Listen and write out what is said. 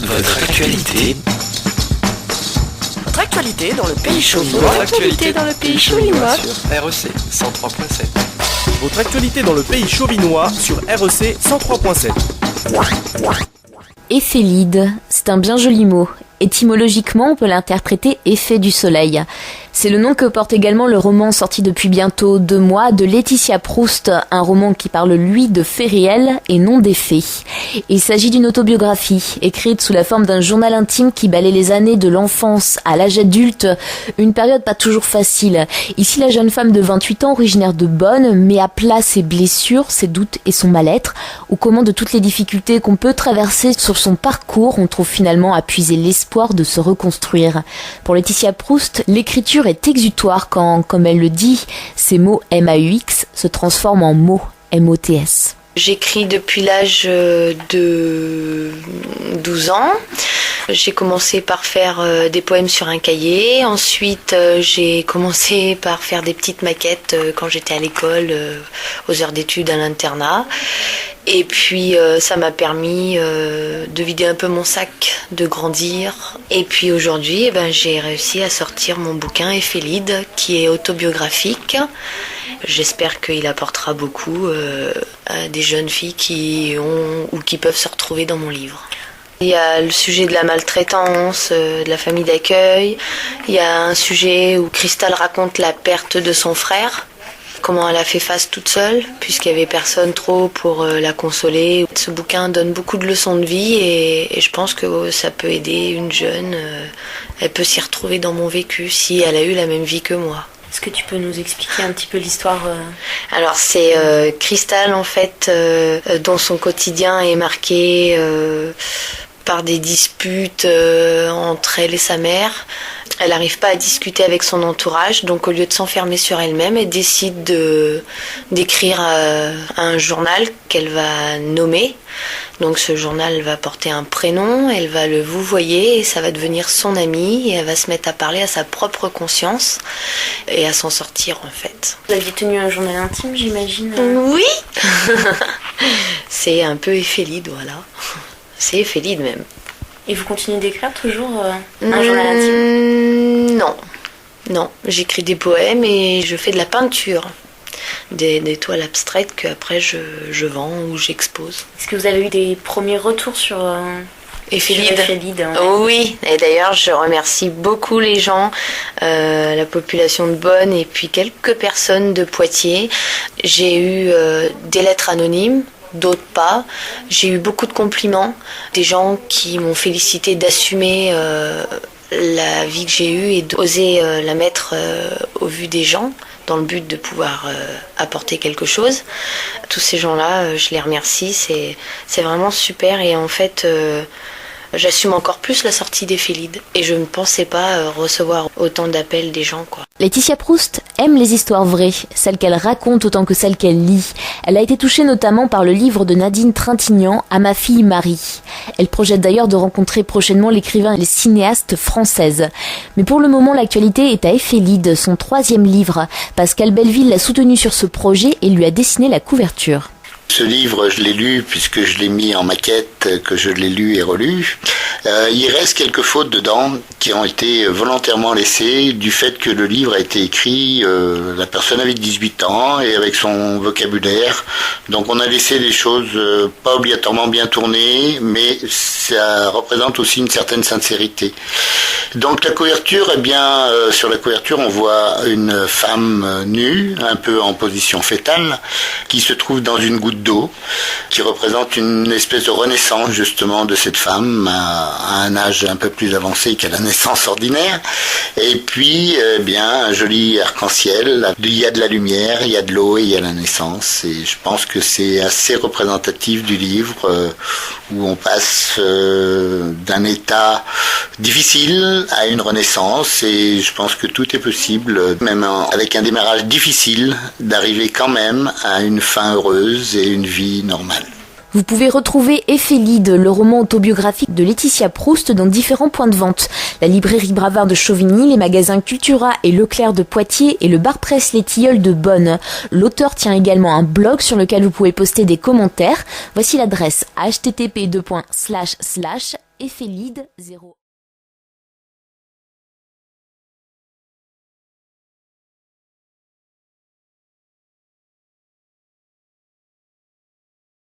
Votre actualité. Votre actualité dans le pays chauvinois. Votre actualité dans le pays chauvinois. Sur REC 103.7. Votre actualité dans le pays chauvinois sur REC 103.7. Éphélide, c'est un bien joli mot. Étymologiquement, on peut l'interpréter effet du soleil. C'est le nom que porte également le roman sorti depuis bientôt 2 mois de Laetitia Proust, un roman qui parle lui de faits réels et non des faits. Il s'agit d'une autobiographie, écrite sous la forme d'un journal intime qui balaie les années de l'enfance à l'âge adulte, une période pas toujours facile. Ici, la jeune femme de 28 ans, originaire de Bonn, met à plat ses blessures, ses doutes et son mal-être, au commun de toutes les difficultés qu'on peut traverser sur son parcours, on trouve finalement à puiser l'espoir de se reconstruire. Pour Laetitia Proust, l'écriture est exutoire quand, comme elle le dit, ces mots MAUX se transforment en mots MOTS. J'écris depuis l'âge de 12 ans. J'ai commencé par faire des poèmes sur un cahier. Ensuite, j'ai commencé par faire des petites maquettes quand j'étais à l'école, aux heures d'études à l'internat. Et puis, ça m'a permis de vider un peu mon sac, de grandir. Et puis aujourd'hui, j'ai réussi à sortir mon bouquin Éphélide, qui est autobiographique. J'espère qu'il apportera beaucoup à des jeunes filles qui ont ou qui peuvent se retrouver dans mon livre. Il y a le sujet de la maltraitance, de la famille d'accueil. Il y a un sujet où Cristal raconte la perte de son frère, comment elle a fait face toute seule, puisqu'il n'y avait personne trop pour la consoler. Ce bouquin donne beaucoup de leçons de vie et je pense que ça peut aider une jeune. Elle peut s'y retrouver dans mon vécu si elle a eu la même vie que moi. Est-ce que tu peux nous expliquer un petit peu l'histoire Alors c'est Cristal en fait, dont son quotidien est marqué par des disputes entre elle et sa mère. Elle n'arrive pas à discuter avec son entourage, donc au lieu de s'enfermer sur elle-même, elle décide d'écrire un journal qu'elle va nommer. Donc ce journal va porter un prénom, elle va le vouvoyer et ça va devenir son amie et elle va se mettre à parler à sa propre conscience et à s'en sortir en fait. Vous aviez tenu un journal intime, j'imagine Oui. C'est un peu Éphélide, voilà. C'est Éphélide même. Et vous continuez d'écrire toujours un journal intime? Non. J'écris des poèmes et je fais de la peinture. Des toiles abstraites qu'après je vends ou j'expose. Est-ce que vous avez eu des premiers retours sur Éphélide? Ouais. Oui, et d'ailleurs je remercie beaucoup les gens, la population de Bonn et puis quelques personnes de Poitiers. J'ai eu des lettres anonymes, d'autres pas. J'ai eu beaucoup de compliments, des gens qui m'ont félicité d'assumer la vie que j'ai eue et d'oser la mettre au vu des gens, dans le but de pouvoir apporter quelque chose. Tous ces gens-là, je les remercie, c'est vraiment super et en fait, j'assume encore plus la sortie d'Éphélide et je ne pensais pas recevoir autant d'appels des gens, quoi. Laetitia Proust aime les histoires vraies, celles qu'elle raconte autant que celles qu'elle lit. Elle a été touchée notamment par le livre de Nadine Trintignant, À ma fille Marie. Elle projette d'ailleurs de rencontrer prochainement l'écrivain et les cinéastes françaises. Mais pour le moment, l'actualité est à Éphélide, son 3e livre. Pascal Belleville l'a soutenu sur ce projet et lui a dessiné la couverture. Ce livre, je l'ai lu puisque je l'ai mis en maquette, que je l'ai lu et relu. Il reste quelques fautes dedans qui ont été volontairement laissées du fait que le livre a été écrit, la personne avait 18 ans et avec son vocabulaire. Donc on a laissé les choses pas obligatoirement bien tournées, mais ça représente aussi une certaine sincérité. Donc la couverture, sur la couverture on voit une femme nue, un peu en position fétale, qui se trouve dans une goutte d'eau, qui représente une espèce de renaissance justement de cette femme à un âge un peu plus avancé qu'à la naissance ordinaire. Et puis, un joli arc-en-ciel. Il y a de la lumière, il y a de l'eau et il y a la naissance. Et je pense que c'est assez représentatif du livre où on passe d'un état difficile à une renaissance. Et je pense que tout est possible, même avec un démarrage difficile, d'arriver quand même à une fin heureuse et une vie normale. Vous pouvez retrouver Éphélides, le roman autobiographique de Laetitia Proust, dans différents points de vente. La librairie Bravard de Chauvigny, les magasins Cultura et Leclerc de Poitiers et le bar-presse Les Tilleuls de Bonn. L'auteur tient également un blog sur lequel vous pouvez poster des commentaires. Voici l'adresse http://éphélides0